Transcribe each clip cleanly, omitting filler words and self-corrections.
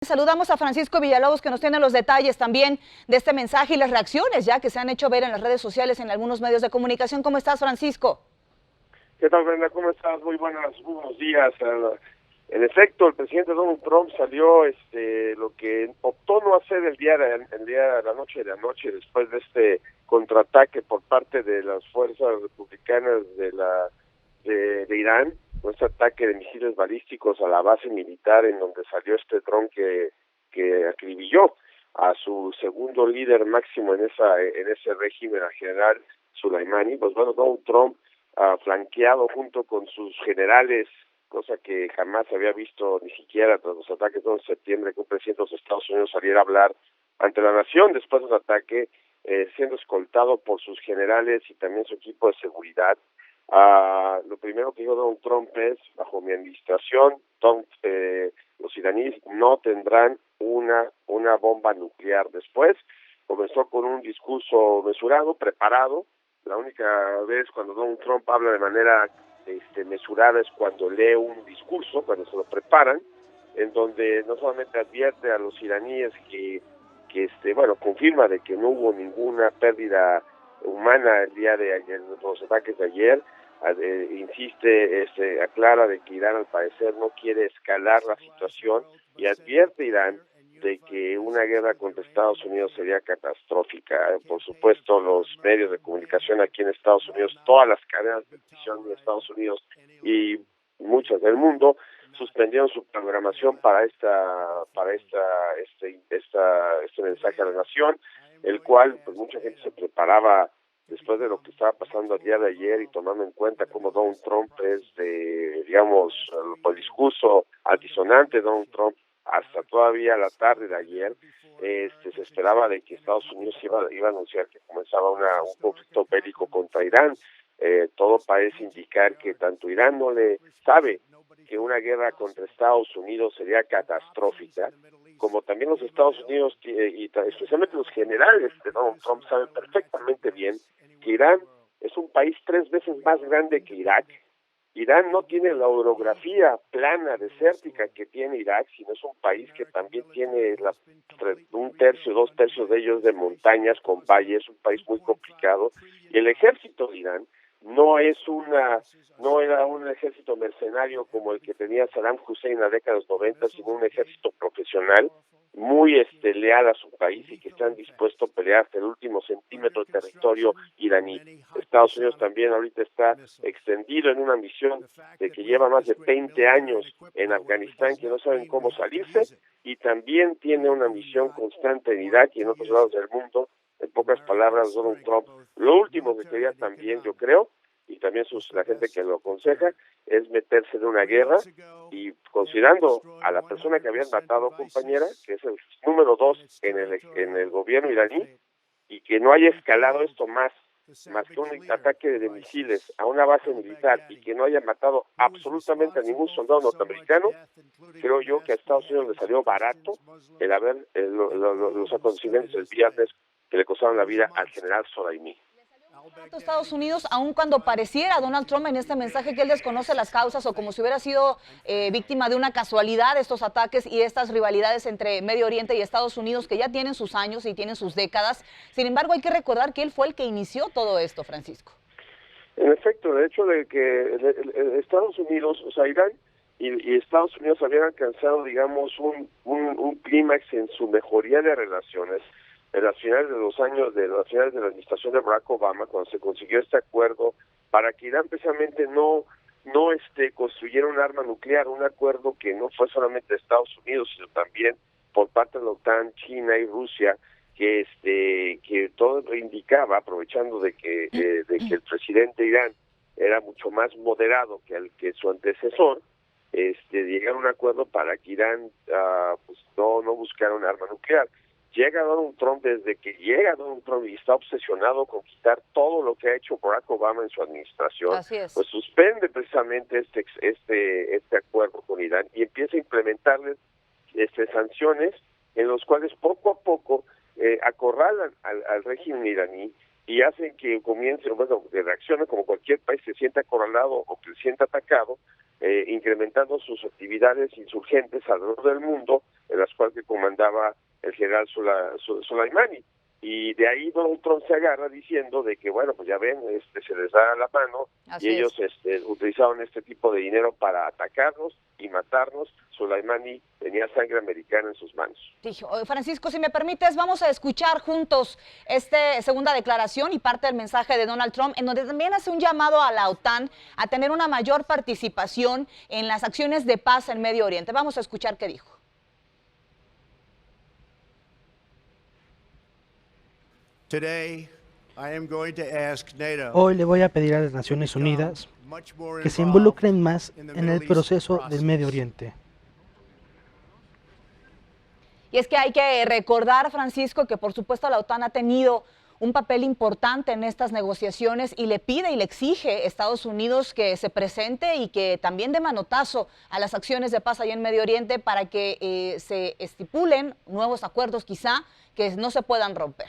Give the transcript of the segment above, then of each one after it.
Saludamos a Francisco Villalobos, que nos tiene los detalles también de este mensaje y las reacciones ya que se han hecho ver en las redes sociales, en algunos medios de comunicación. ¿Cómo estás, Francisco? ¿Qué tal, Brenda? ¿Cómo estás? Muy buenos días. En efecto, el presidente Donald Trump salió lo que optó no hacer el día de la noche de anoche, después de este contraataque por parte de las fuerzas republicanas de Irán, con este ataque de misiles balísticos a la base militar en donde salió este dron que acribilló a su segundo líder máximo en ese régimen, al general Soleimani. Pues bueno, Donald Trump, flanqueado junto con sus generales, cosa que jamás había visto ni siquiera tras los ataques de 11 de septiembre, que un presidente de los Estados Unidos saliera a hablar ante la nación después del ataque, siendo escoltado por sus generales y también su equipo de seguridad. Lo primero que dijo Donald Trump es: bajo mi administración, los iraníes no tendrán una bomba nuclear. Después comenzó con un discurso mesurado, preparado. La única vez cuando Donald Trump habla de manera mesurada es cuando lee un discurso, cuando se lo preparan, en donde no solamente advierte a los iraníes que confirma de que no hubo ninguna pérdida humana el día de ayer, los ataques de ayer. Aclara de que Irán al parecer no quiere escalar la situación y advierte a Irán de que una guerra contra Estados Unidos sería catastrófica. Por supuesto, los medios de comunicación aquí en Estados Unidos, todas las cadenas de televisión de Estados Unidos y muchas del mundo suspendieron su programación para este mensaje a la nación, el cual pues mucha gente se preparaba después de lo que estaba pasando el día de ayer y tomando en cuenta cómo Donald Trump es por el discurso altisonante. Donald Trump hasta todavía la tarde de ayer se esperaba de que Estados Unidos iba a anunciar que comenzaba un conflicto bélico contra Irán. Todo parece indicar que tanto Irán no le sabe que una guerra contra Estados Unidos sería catastrófica, como también los Estados Unidos y especialmente los generales de Donald Trump saben perfectamente bien que Irán es un país 3 veces más grande que Irak. Irán no tiene la orografía plana, desértica que tiene Irak, sino es un país que también tiene 1/3, 2/3 de ellos de montañas con valles, un país muy complicado. Y el ejército de Irán no era un ejército mercenario como el que tenía Saddam Hussein en la década de los 90, sino un ejército profesional, muy leal a su país y que están dispuestos a pelear hasta el último centímetro de territorio iraní. Estados Unidos también ahorita está extendido en una misión de que lleva más de 20 años en Afganistán, que no saben cómo salirse, y también tiene una misión constante en Irak y en otros lados del mundo. En pocas palabras, Donald Trump, lo último que quería también, yo creo, y también la gente que lo aconseja, es meterse en una guerra, y considerando a la persona que habían matado, compañera, que es el número 2 en el gobierno iraní, y que no haya escalado esto más que un ataque de misiles a una base militar y que no haya matado absolutamente a ningún soldado norteamericano, creo yo que a Estados Unidos le salió barato el haber los acontecimientos del viernes que le costaron la vida al general Soleimani. Estados Unidos, aun cuando pareciera Donald Trump en este mensaje que él desconoce las causas o como si hubiera sido víctima de una casualidad estos ataques y estas rivalidades entre Medio Oriente y Estados Unidos que ya tienen sus años y tienen sus décadas. Sin embargo, hay que recordar que él fue el que inició todo esto, Francisco. En efecto, el hecho de que Estados Unidos, o sea, Irán y Estados Unidos habían alcanzado, digamos, un clímax en su mejoría de relaciones en las finales de la administración de Barack Obama, cuando se consiguió este acuerdo para que Irán precisamente no construyera un arma nuclear, un acuerdo que no fue solamente de Estados Unidos, sino también por parte de la OTAN, China y Rusia, que todo indicaba, aprovechando de que el presidente de Irán era mucho más moderado que su antecesor, llegar a un acuerdo para que Irán no buscara un arma nuclear. Llega Donald Trump, desde que llega Donald Trump y está obsesionado con quitar todo lo que ha hecho Barack Obama en su administración, pues suspende precisamente este acuerdo con Irán y empieza a implementarles sanciones en los cuales poco a poco acorralan al régimen iraní y hacen que comience, que reaccione como cualquier país, se sienta acorralado o que se sienta atacado, incrementando sus actividades insurgentes alrededor del mundo, en las cuales que comandaba el general Soleimani. Y de ahí Donald Trump se agarra diciendo de que, bueno, pues ya ven, se les da la mano. Así y ellos utilizaron este tipo de dinero para atacarnos y matarnos. Soleimani tenía sangre americana en sus manos. Francisco, si me permites, vamos a escuchar juntos esta segunda declaración y parte del mensaje de Donald Trump, en donde también hace un llamado a la OTAN a tener una mayor participación en las acciones de paz en Medio Oriente. Vamos a escuchar qué dijo. Hoy le voy a pedir a las Naciones Unidas que se involucren más en el proceso del Medio Oriente. Y es que hay que recordar, Francisco, que por supuesto la OTAN ha tenido un papel importante en estas negociaciones y le pide y le exige a Estados Unidos que se presente y que también dé manotazo a las acciones de paz allá en Medio Oriente para que se estipulen nuevos acuerdos quizá que no se puedan romper.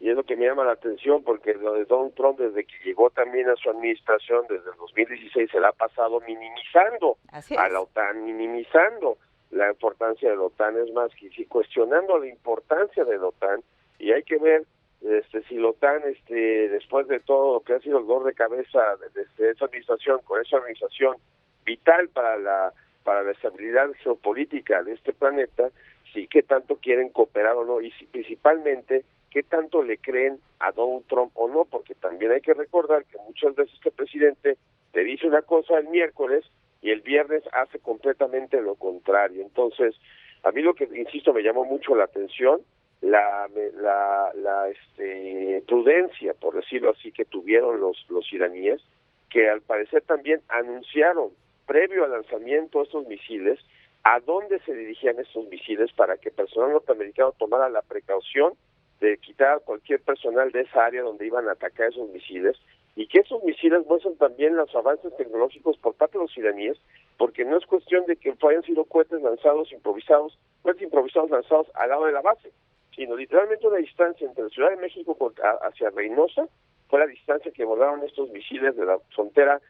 Y es lo que me llama la atención, porque lo de Donald Trump, desde que llegó también a su administración, desde el 2016, se la ha pasado minimizando a la OTAN, minimizando la importancia de la OTAN, es más, que sí, cuestionando la importancia de la OTAN, y hay que ver si la OTAN, después de todo lo que ha sido el dolor de cabeza de esa administración, con esa organización vital para la estabilidad geopolítica de este planeta, sí, qué tanto quieren cooperar o no, y si, principalmente, qué tanto le creen a Donald Trump o no, porque también hay que recordar que muchas veces este presidente te dice una cosa el miércoles y el viernes hace completamente lo contrario. Entonces, a mí lo que, insisto, me llamó mucho la atención, la prudencia, por decirlo así, que tuvieron los iraníes, que al parecer también anunciaron, previo al lanzamiento de estos misiles, a dónde se dirigían estos misiles para que el personal norteamericano tomara la precaución de quitar a cualquier personal de esa área donde iban a atacar esos misiles, y que esos misiles muestran también los avances tecnológicos por parte de los iraníes, porque no es cuestión de que hayan sido cohetes improvisados lanzados al lado de la base, sino literalmente una distancia entre la Ciudad de México hacia Reynosa fue la distancia que volaron estos misiles de la frontera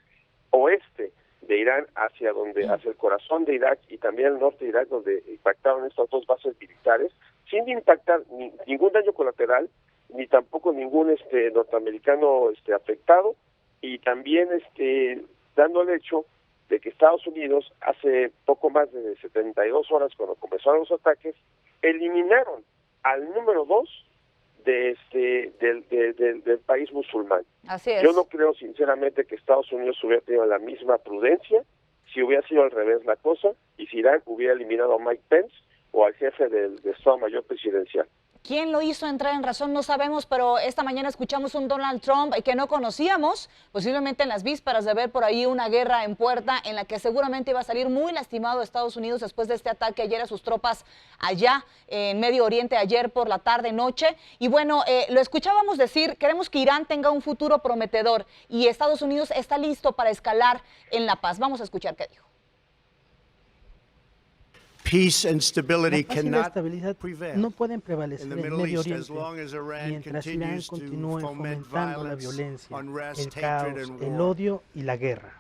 oeste de Irán hacia el corazón de Irak y también el norte de Irak, donde impactaron estas dos bases militares, sin impactar ningún daño colateral, ni tampoco ningún norteamericano afectado, y también dando el hecho de que Estados Unidos hace poco más de 72 horas, cuando comenzaron los ataques, eliminaron al número 2 del país musulmán. Así es. Yo no creo sinceramente que Estados Unidos hubiera tenido la misma prudencia si hubiera sido al revés la cosa y si Irán hubiera eliminado a Mike Pence o al jefe del Estado Mayor Presidencial. ¿Quién lo hizo entrar en razón? No sabemos, pero esta mañana escuchamos un Donald Trump que no conocíamos, posiblemente en las vísperas de ver por ahí una guerra en puerta en la que seguramente iba a salir muy lastimado Estados Unidos después de este ataque ayer a sus tropas allá en Medio Oriente, ayer por la tarde-noche. Y bueno, lo escuchábamos decir, queremos que Irán tenga un futuro prometedor y Estados Unidos está listo para escalar en la paz. Vamos a escuchar qué dijo. La paz y la estabilidad no pueden prevalecer en Medio Oriente mientras Irán continúe fomentando la violencia, el caos, el odio y la guerra.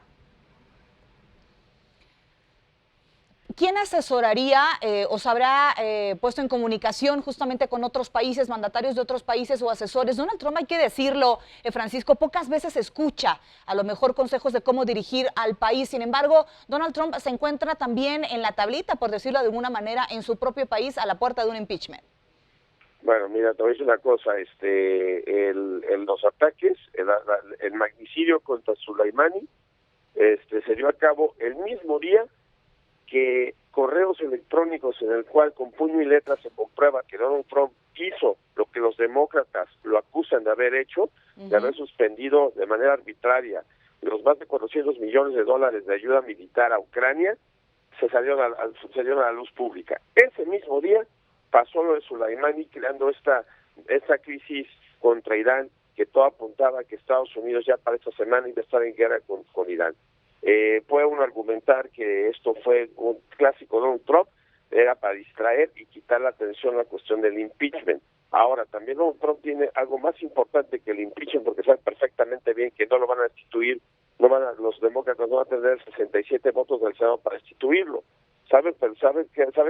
¿Quién asesoraría o se habrá puesto en comunicación justamente con otros países, mandatarios de otros países o asesores? Donald Trump, hay que decirlo, Francisco, pocas veces escucha a lo mejor consejos de cómo dirigir al país. Sin embargo, Donald Trump se encuentra también en la tablita, por decirlo de alguna manera, en su propio país a la puerta de un impeachment. Bueno, mira, te voy a decir una cosa, los ataques, el magnicidio contra Soleimani, se dio a cabo el mismo día que correos electrónicos en el cual con puño y letra se comprueba que Donald Trump hizo lo que los demócratas lo acusan de haber hecho, de haber suspendido de manera arbitraria los más de 400 millones de dólares de ayuda militar a Ucrania, se salieron a la luz pública. Ese mismo día pasó lo de Soleimani, creando esta crisis contra Irán, que todo apuntaba a que Estados Unidos ya para esta semana iba a estar en guerra con Irán. Puede uno argumentar que esto fue un clásico Donald Trump, era para distraer y quitar la atención a la cuestión del impeachment. Ahora, también Donald Trump tiene algo más importante que el impeachment, porque sabe perfectamente bien que no lo van a destituir los demócratas no van a tener 67 votos del Senado para destituirlo. Sabe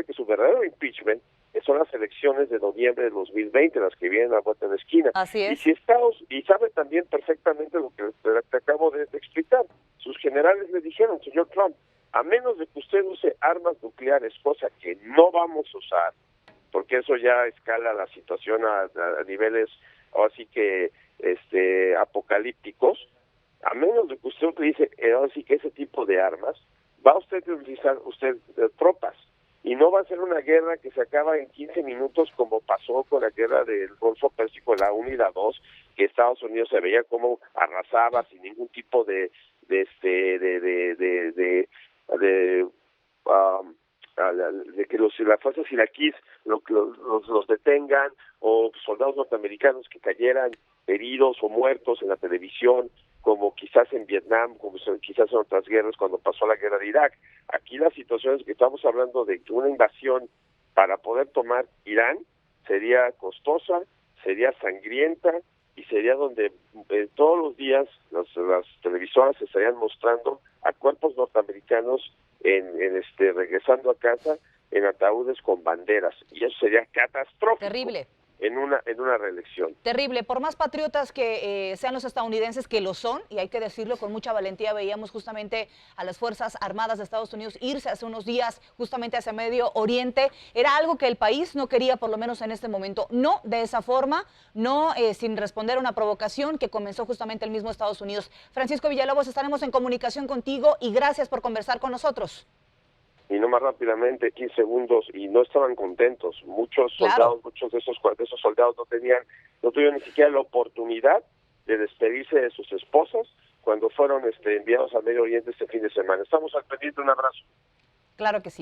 que su verdadero impeachment son las elecciones de noviembre de 2020, las que vienen a la vuelta de la esquina. Así es. Y sabe también perfectamente lo que te acabo de explicar. Sus generales le dijeron, señor Trump, a menos de que usted use armas nucleares, cosa que no vamos a usar, porque eso ya escala la situación a niveles así que apocalípticos, a menos de que usted utilice así que ese tipo de armas, va usted a utilizar tropas. Y no va a ser una guerra que se acaba en 15 minutos como pasó con la guerra del Golfo Pérsico, la 1 y la 2, que Estados Unidos se veía como arrasaba sin ningún tipo de que las fuerzas iraquíes los detengan, o soldados norteamericanos que cayeran heridos o muertos en la televisión, como quizás en Vietnam, como quizás en otras guerras cuando pasó la guerra de Irak. Aquí la situación es que estamos hablando de que una invasión para poder tomar Irán sería costosa, sería sangrienta, y sería donde todos los días las televisoras se estarían mostrando a cuerpos norteamericanos regresando a casa en ataúdes con banderas, y eso sería catastrófico. Terrible. En una reelección. Terrible. Por más patriotas que sean los estadounidenses, que lo son, y hay que decirlo con mucha valentía, veíamos justamente a las Fuerzas Armadas de Estados Unidos irse hace unos días justamente hacia Medio Oriente. Era algo que el país no quería, por lo menos en este momento. No de esa forma, no sin responder a una provocación que comenzó justamente el mismo Estados Unidos. Francisco Villalobos, estaremos en comunicación contigo y gracias por conversar con nosotros. Y no más rápidamente, 15 segundos, y no estaban contentos. Muchos soldados, muchos de esos soldados no tuvieron ni siquiera la oportunidad de despedirse de sus esposas cuando fueron enviados al Medio Oriente este fin de semana. Estamos al pendiente, un abrazo. Claro que sí.